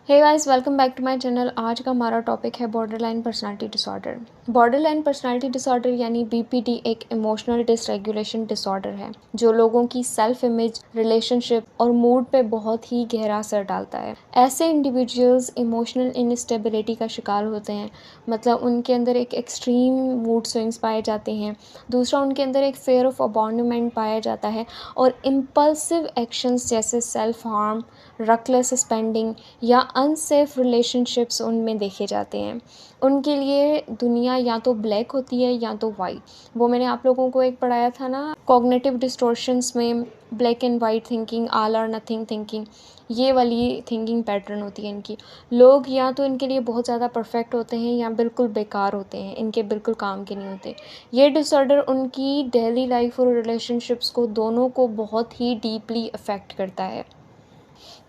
Hey guys, welcome back to my channel. आज का हमारा टॉपिक है borderline personality disorder. Borderline personality disorder यानी बीपीडी एक इमोशनल डिसरेगुलेशन डिसऑर्डर है जो लोगों की सेल्फ इमेज, रिलेशनशिप और मूड पे बहुत ही गहरा असर डालता है। ऐसे इंडिविजुअल्स इमोशनल इनस्टेबिलिटी का शिकार होते हैं, मतलब उनके अंदर एक एक्सट्रीम मूड स्विंग्स पाए जाते हैं। दूसरा, उनके अंदर एक फेयर ऑफ अबॉन्डमेंट पाया जाता है और इम्पल्सिव एक्शंस जैसे सेल्फ हार्म, रकलेस स्पेंडिंग या अनसेफ रिलेशनशिप्स उनमें देखे जाते हैं। उनके लिए दुनिया या तो ब्लैक होती है या तो वाइट। वो मैंने आप लोगों को एक पढ़ाया था ना, कॉग्निटिव डिस्टॉर्शंस में black and white thinking, all और नथिंग थिंकिंग, ये वाली थिंकिंग पैटर्न होती है इनकी। लोग या तो इनके लिए बहुत ज़्यादा परफेक्ट होते हैं या बिल्कुल बेकार होते हैं, इनके बिल्कुल काम के नहीं होते। ये डिसऑर्डर उनकी डेली लाइफ और रिलेशनशिप्स को दोनों को बहुत ही डीपली अफेक्ट करता है।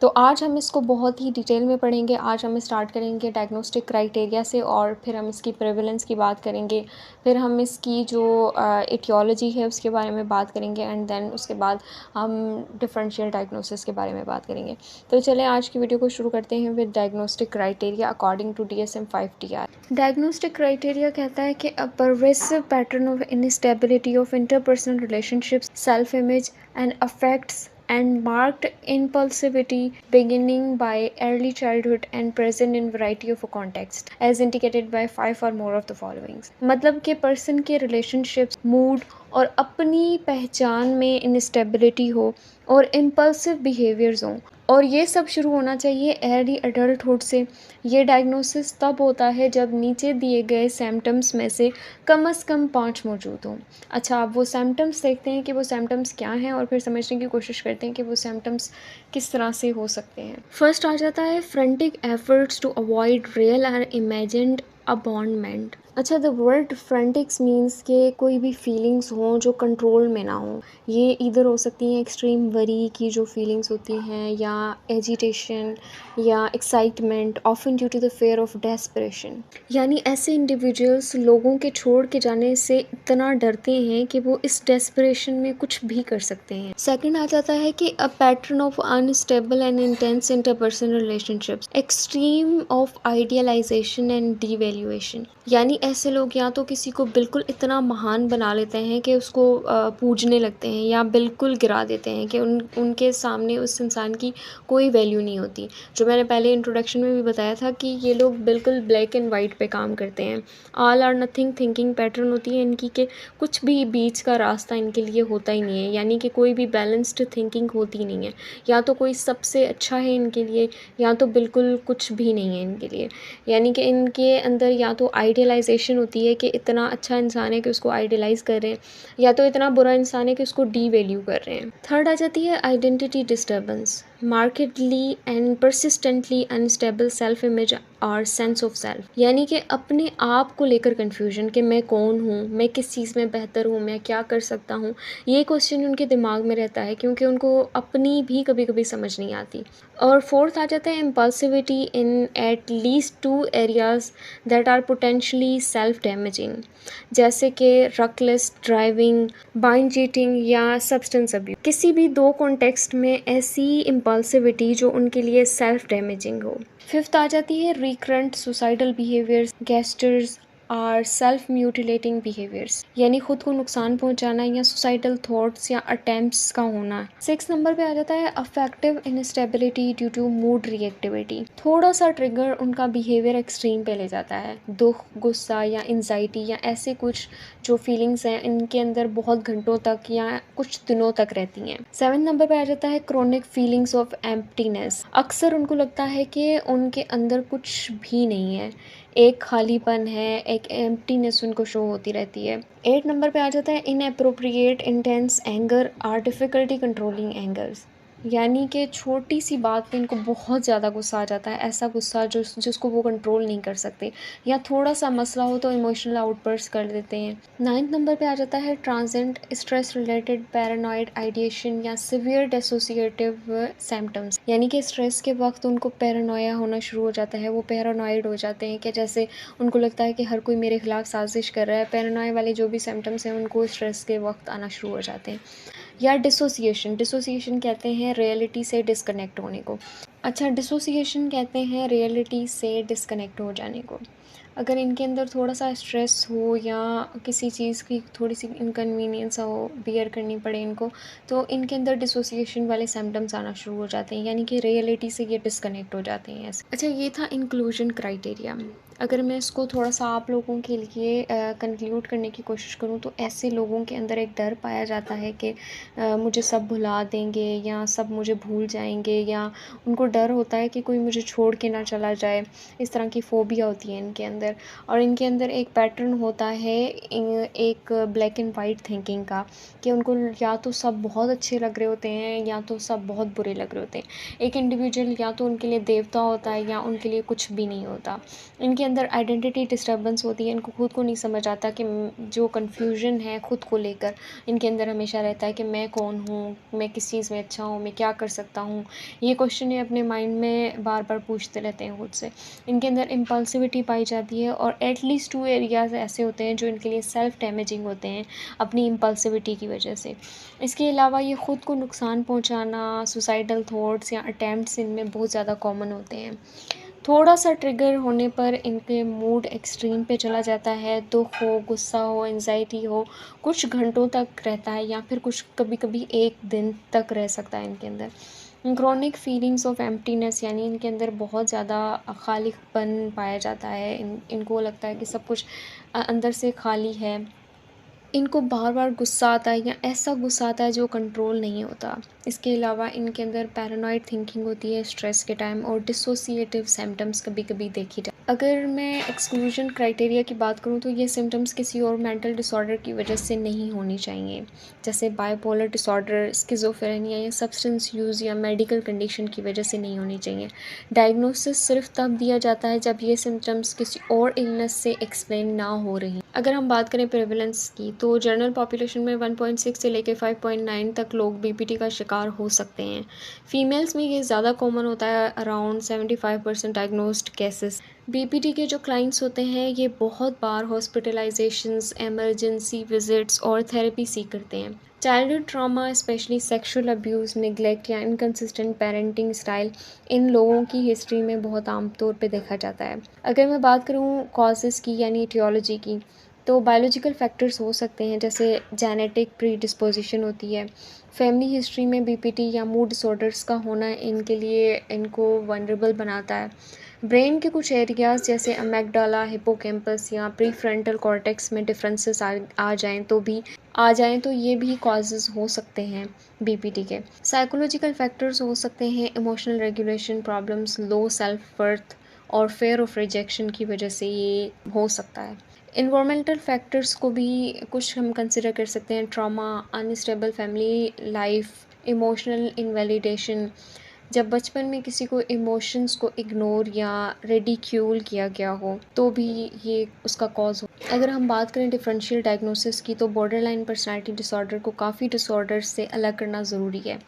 तो आज हम इसको बहुत ही डिटेल में पढ़ेंगे। आज हम स्टार्ट करेंगे डायग्नोस्टिक क्राइटेरिया से और फिर हम इसकी प्रेवलेंस की बात करेंगे। फिर हम इसकी जो एटियोलॉजी है उसके बारे में बात करेंगे एंड देन उसके बाद हम डिफरेंशियल डायग्नोसिस के बारे में बात करेंगे। तो चलें आज की वीडियो को शुरू करते हैं with diagnostic criteria according to DSM-5 TR। Diagnostic criteria कहता है कि a pervasive pattern of instability of interpersonal relationships, self image and affects and marked impulsivity beginning by early childhood and present in variety of context as indicated by 5 or more of the followings। मतलब कि person के relationships, mood और अपनी पहचान में instability हो और impulsive behaviours हों, और ये सब शुरू होना चाहिए अर्ली अडल्टहुड से। ये डायग्नोसिस तब होता है जब नीचे दिए गए सिम्टम्स में से कम कम 5 मौजूद हों। अच्छा, आप वो सिम्टम्स देखते हैं कि वो सिम्टम्स क्या हैं और फिर समझने की कोशिश करते हैं कि वो सिम्टम्स किस तरह से हो सकते हैं। फर्स्ट आ जाता है frantic efforts to avoid real और इमेजिन्ड अबॉन्डमेंट। अच्छा, द वर्ड फ्रेंटिक्स मीन्स के कोई भी फीलिंग्स हों जो कंट्रोल में ना हो। ये इधर हो सकती हैं एक्सट्रीम वरी की जो फीलिंग्स होती हैं, या एजिटेशन या excitement often due to the fear of desperation. यानी ऐसे इंडिविजुअल्स लोगों के छोड़ के जाने से इतना डरते हैं कि वो इस डेस्परेशन में कुछ भी कर सकते हैं। सेकंड आ जाता है कि a pattern of unstable and intense interpersonal relationships, extreme of idealisation and devaluation. यानी ऐसे लोग या तो किसी को बिल्कुल इतना महान बना लेते हैं कि उसको पूजने लगते हैं, या बिल्कुल गिरा देते हैं कि उनके सामने उस इंसान की कोई वैल्यू नहीं होती। जो मैंने पहले इंट्रोडक्शन में भी बताया था कि ये लोग बिल्कुल ब्लैक एंड वाइट पे काम करते हैं। ऑल और नथिंग थिंकिंग पैटर्न होती है इनकी कि कुछ भी बीच का रास्ता इनके लिए होता ही नहीं है, यानी कि कोई भी बैलेंस्ड थिंकिंग होती नहीं है। या तो कोई सबसे अच्छा है इनके लिए, या तो बिल्कुल कुछ भी नहीं है इनके लिए। यानी कि इनके अंदर या तो आइडियलाइजेशन होती है कि इतना अच्छा इंसान है कि उसको आइडियलाइज कर रहे हैं, या तो इतना बुरा इंसान है कि उसको डी वैल्यू कर रहे हैं। थर्ड आ जाती है identity disturbance, markedly and persistently unstable self image और सेंस ऑफ सेल्फ। यानी कि अपने आप को लेकर कन्फ्यूजन कि मैं कौन हूँ, मैं किस चीज़ में बेहतर हूँ, मैं क्या कर सकता हूँ, ये क्वेश्चन उनके दिमाग में रहता है क्योंकि उनको अपनी भी कभी कभी समझ नहीं आती। और फोर्थ आ जाता है impulsivity in at least 2 areas that are potentially self damaging, जैसे कि रकलेस ड्राइविंग, बाइंड चीटिंग या सब्सटेंस अब्यूज। किसी भी 2 कॉन्टेक्स्ट में ऐसी इम्पल्सिविटी जो उनके लिए सेल्फ डैमेजिंग हो। फिफ्थ आ जाती है रिकरेंट सुसाइडल बिहेवियर्स, गेस्टर्स और सेल्फ म्यूटिलेटिंग बिहेवियर्स, यानी खुद को नुकसान पहुंचाना या सुसाइडल थॉट्स या अटेम्प्ट्स का होना। 6 नंबर पे आ जाता है affective instability due to mood reactivity. थोड़ा सा ट्रिगर उनका बिहेवियर एक्सट्रीम पे ले जाता है। दुख, गुस्सा या एंजाइटी या ऐसे कुछ जो फीलिंग्स हैं इनके अंदर बहुत घंटों तक या कुछ दिनों तक रहती हैं। 7 नंबर पे आ जाता है क्रोनिक फीलिंग्स ऑफ एम्प्टीनेस। अक्सर उनको लगता है कि उनके अंदर कुछ भी नहीं है, एक खालीपन है, एक एम्प्टीनेस उनको शो होती रहती है। 8 नंबर पे आ जाता है इनएप्रोप्रिएट इंटेंस एंगर और डिफ़िकल्टी कंट्रोलिंग एंगर्स। यानी कि छोटी सी बात पे इनको बहुत ज़्यादा गुस्सा आ जाता है, ऐसा गुस्सा जिसको वो कंट्रोल नहीं कर सकते, या थोड़ा सा मसला हो तो इमोशनल आउटबर्स्ट कर देते हैं। 9 नंबर पे आ जाता है transient stress related paranoid ideation या सिवियर डिसोसिएटिव सिम्टम्स। यानी कि स्ट्रेस के वक्त उनको पैरानोया होना शुरू हो जाता है, वो पैरानॉइड हो जाते हैं कि जैसे उनको लगता है कि हर कोई मेरे खिलाफ साजिश कर रहा है। पैरानोया वाले जो भी सिम्टम्स हैं उनको स्ट्रेस के वक्त आना शुरू हो जाते हैं। या डिसोसिएशन, डिसोसिएशन कहते हैं रियलिटी से डिस्कनेक्ट होने को। अच्छा, डिसोसिएशन कहते हैं रियलिटी से डिस्कनेक्ट हो जाने को। अगर इनके अंदर थोड़ा-सा स्ट्रेस हो या किसी चीज़ की थोड़ी-सी इनकन्वीनियंस हो, बियर करनी पड़े इनको, तो इनके अंदर डिसोसिएशन वाले सिम्पटम्स आना शुरू हो जाते हैं, यानी कि रियलिटी से ये डिस्कनेक्ट हो जाते हैं ऐसे। अच्छा, ये था इंक्लूजन क्राइटेरिया। अगर मैं इसको थोड़ा-सा आप लोगों के लिए कंक्लूड करने की कोशिश करूँ, तो ऐसे लोगों के अंदर एक डर पाया जाता है कि मुझे सब भुला देंगे या सब मुझे भूल जाएँगे, या उनको डर होता है कि कोई मुझे छोड़ के ना चला जाए। इस तरह की फ़ोबिया होती है इनके अंदर, और इनके अंदर एक पैटर्न होता है एक ब्लैक एंड वाइट थिंकिंग का, कि उनको या तो सब बहुत अच्छे लग रहे होते हैं या तो सब बहुत बुरे लग रहे होते हैं। एक इंडिविजुअल या तो उनके लिए देवता होता है या उनके लिए कुछ भी नहीं होता। इनके अंदर आइडेंटिटी डिस्टर्बेंस होती है, इनको खुद को नहीं समझ आता कि जो कन्फ्यूजन है खुद को लेकर इनके अंदर हमेशा रहता है कि मैं कौन हूँ, मैं किस चीज़ में अच्छा हूँ, मैं क्या कर सकता हूँ। ये क्वेश्चन ये अपने माइंड में बार बार पूछते रहते हैं खुद से। इनके अंदर इम्पल्सिविटी पाई जाती है, और एटलीस्ट 2 एरियाज़ ऐसे होते हैं जो इनके लिए सेल्फ डैमेजिंग होते हैं अपनी इम्पल्सिविटी की वजह से। इसके अलावा ये ख़ुद को नुकसान पहुंचाना, सुसाइडल थॉट्स या अटेम्प्ट्स इनमें बहुत ज़्यादा कॉमन होते हैं। थोड़ा सा ट्रिगर होने पर इनके मूड एक्सट्रीम पे चला जाता है, दुख हो, गुस्सा हो, एंजाइटी हो, कुछ घंटों तक रहता है, या फिर कुछ कभी-कभी 1 दिन तक रह सकता है इनके अंदर। क्रोनिक फीलिंग्स ऑफ एम्प्टीनेस, यानी इनके अंदर बहुत ज़्यादा खालीपन पाया जाता है। इनको लगता है कि सब कुछ अंदर से खाली है। इनको बार-बार गुस्सा आता है, या ऐसा गुस्सा आता है जो कंट्रोल नहीं होता। इसके अलावा इनके अंदर पैरानॉइड थिंकिंग होती है स्ट्रेस के टाइम, और डिसोसिएटिव सिम्पटम्स कभी-कभी देखी जा। अगर मैं एक्सक्लूजन क्राइटेरिया की बात करूँ, तो ये सिम्पटम्स किसी और मेंटल डिसऑर्डर की वजह से नहीं होनी चाहिए, जैसे बाइपोलर डिसऑर्डर, स्किज़ोफ्रेनिया या सब्सटेंस यूज़ या मेडिकल कंडीशन की वजह से नहीं होनी चाहिए। डायग्नोसिस सिर्फ तब दिया जाता है जब ये सिम्पटम्स किसी और इलनेस से एक्सप्लेन ना हो रही। अगर हम बात करें प्रेवलेंस की, तो जनरल पॉपुलेशन में 1.6 से लेकर 5.9 तक लोग बीपीटी का शिकार हो सकते हैं। फीमेल्स में ये ज़्यादा कॉमन होता है, अराउंड 75% डायग्नोस्ड केसेस। बीपीटी के जो क्लाइंट्स होते हैं, ये बहुत बार हॉस्पिटलाइजेशंस, इमरजेंसी विजिट्स और थेरेपी सीख करते हैं। Childhood trauma, specially sexual abuse, neglect या इनकंसिस्टेंट पेरेंटिंग स्टाइल इन लोगों की हिस्ट्री में बहुत आम तौर पे देखा जाता है। अगर मैं बात करूँ कॉजेज़ की, यानी इटियोलॉजी की, तो बायोलॉजिकल फैक्टर्स हो सकते हैं, जैसे जेनेटिक प्रीडिस्पोजिशन होती है, फैमिली हिस्ट्री में बीपीटी या मूड डिसऑर्डर्स का होना इनके लिए इनको वनरेबल बनाता है। ब्रेन के कुछ एरियाज़ जैसे अमेगडाला, हिपोकैम्पस या प्रीफ्रंटल कॉर्टेक्स में डिफरेंसेस आ जाएं तो ये भी कॉजेज़ हो सकते हैं बीपीटी के। साइकोलॉजिकल फैक्टर्स हो सकते हैं, emotional regulation problems, low self worth और फेयर ऑफ रिजेक्शन की वजह से ये हो सकता है। इन्वायरमेंटल फैक्टर्स को भी कुछ हम कंसिडर कर सकते हैं, trauma, unstable family life, emotional invalidation, जब बचपन में किसी को इमोशंस को इग्नोर या रेडिक्यूल किया गया हो, तो भी ये उसका कॉज हो। अगर हम बात करें डिफरेंशियल डायग्नोसिस की, तो बॉर्डरलाइन पर्सनालिटी डिसऑर्डर को काफ़ी डिसऑर्डर्स से अलग करना ज़रूरी है,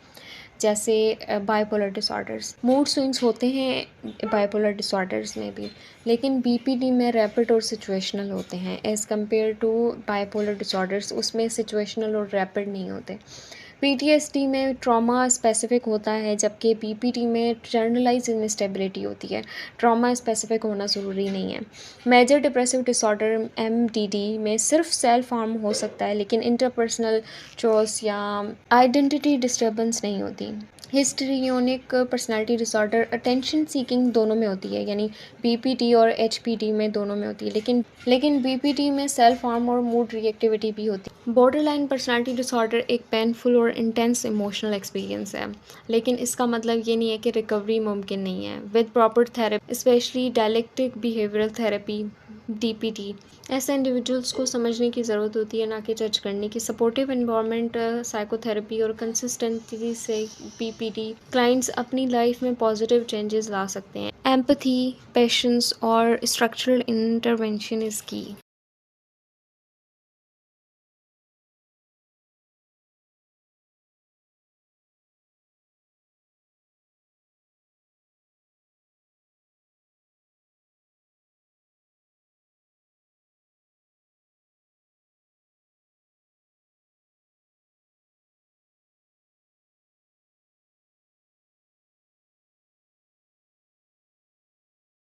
जैसे बाइपोलर डिसऑर्डर्स। मूड स्विंग्स होते हैं बाइपोलर डिसऑर्डर्स में भी, लेकिन बीपीडी में रैपिड और सिचुएशनल होते हैं as compared to bipolar disorders. उसमें सिचुएशनल और रैपिड नहीं होते। पीटीएसडी में ट्रॉमा स्पेसिफिक होता है, जबकि बीपीडी में जर्नलाइज इंस्टेबिलिटी होती है। ट्रॉमा स्पेसिफिक होना ज़रूरी नहीं है। मेजर डिप्रेसिव डिसऑर्डर एमडीडी में सिर्फ सेल्फ हार्म हो सकता है, लेकिन इंटरपर्सनल चॉइस या आइडेंटिटी डिस्टर्बेंस नहीं होती। Histrionic personality disorder attention seeking दोनों में होती है, यानी बीपीटी और एचपीडी में दोनों में होती है, लेकिन बीपीटी में सेल्फ हार्म और मूड रिएक्टिविटी भी होती है। बॉर्डरलाइन पर्सनालिटी डिसऑर्डर एक पेनफुल और इंटेंस इमोशनल एक्सपीरियंस है, लेकिन इसका मतलब ये नहीं है कि रिकवरी मुमकिन नहीं है। With proper therapy, specially dialectic behavioural therapy, DPT, ऐसे इंडिविजुअल्स को समझने की ज़रूरत होती है, ना कि जज करने की। सपोर्टिव एनवायरनमेंट, साइकोथेरेपी और कंसिस्टेंसी से बीपीटी क्लाइंट्स अपनी लाइफ में पॉजिटिव चेंजेस ला सकते हैं। एम्पैथी, पेशेंस और स्ट्रक्चरल इंटरवेंशन इज़ की।